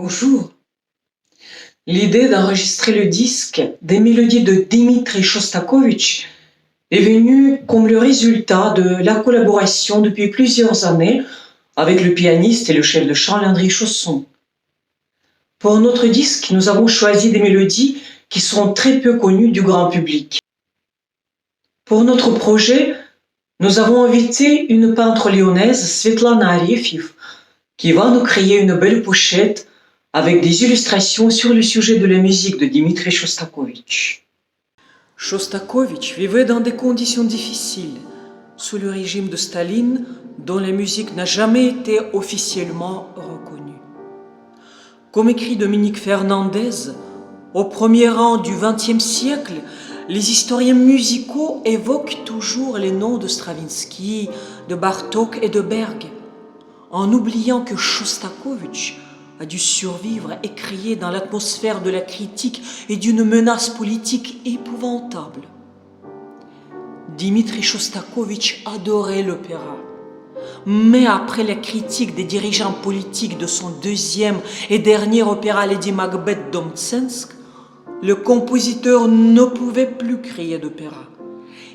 Bonjour. L'idée d'enregistrer le disque des mélodies de Dimitri Shostakovich est venue comme le résultat de la collaboration depuis plusieurs années avec le pianiste et le chef de Charles-André Chausson. Pour notre disque, nous avons choisi des mélodies qui sont très peu connues du grand public. Pour notre projet, nous avons invité une peintre lyonnaise, Svetlana Arefiev, qui va nous créer une belle pochette avec des illustrations sur le sujet de la musique de Dimitri Shostakovich. Shostakovich vivait dans des conditions difficiles, sous le régime de Staline, dont la musique n'a jamais été officiellement reconnue. Comme écrit Dominique Fernandez, au premier rang du XXe siècle, les historiens musicaux évoquent toujours les noms de Stravinsky, de Bartók et de Berg, en oubliant que Shostakovich a dû survivre écrié dans l'atmosphère de la critique et d'une menace politique épouvantable. Dimitri Shostakovich adorait l'opéra, mais après la critique des dirigeants politiques de son deuxième et dernier opéra Lady Macbeth d'Omtsensk, le compositeur ne pouvait plus créer d'opéra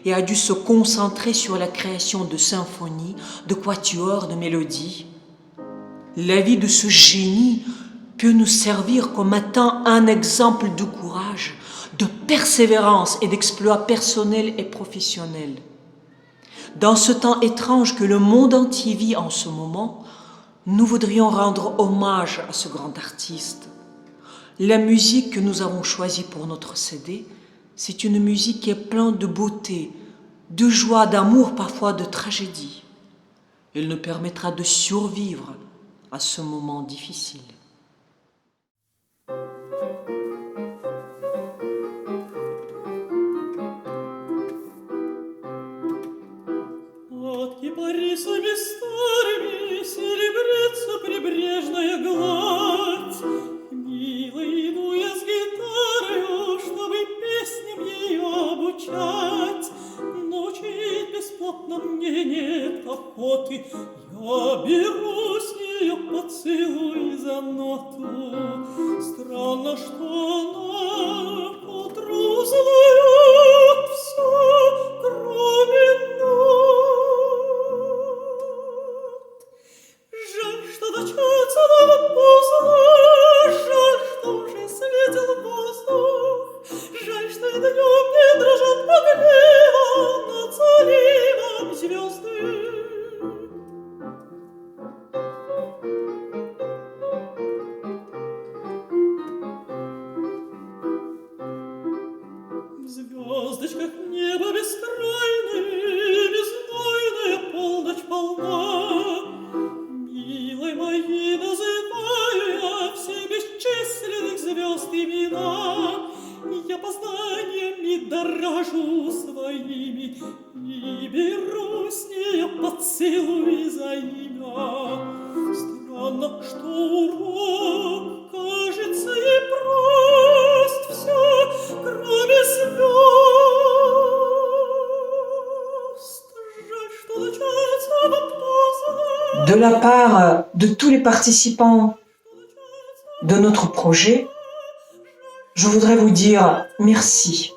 et a dû se concentrer sur la création de symphonies, de quatuors, de mélodies. La vie de ce génie peut nous servir comme étant un exemple de courage, de persévérance et d'exploit personnel et professionnel. Dans ce temps étrange que le monde entier vit en ce moment, nous voudrions rendre hommage à ce grand artiste. La musique que nous avons choisie pour notre CD, c'est une musique qui est pleine de beauté, de joie, d'amour, parfois de tragédie. Elle nous permettra de survivre à ce moment difficile. Под кипарисами старыми серебрится прибрежная гладь. Мило иду я с гитарою, чтобы песням ее обучать. Но учить бесплатно мне нет охоты. Я берусь ее поцелуй за ноту. Странно, что она поутру знает все, кроме нот. Жаль, что начаться нам поздно, жаль, что уже светил воздух, жаль, что и днем не дрожат огни над заливом звезды. В звездочках небо бескрайное, бездойная полночь полна. Милой моей называю я все бесчисленных звезд имена. Я познаниями дорожу своими и берусь ее поцелуй за имя. Странно, что урок кажется ей прост, все, кроме звезд. Жаль, что начаться нам поздно. De la part de tous les participants de notre projet, je voudrais vous dire merci.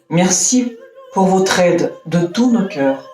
Merci pour votre aide de tous nos cœurs.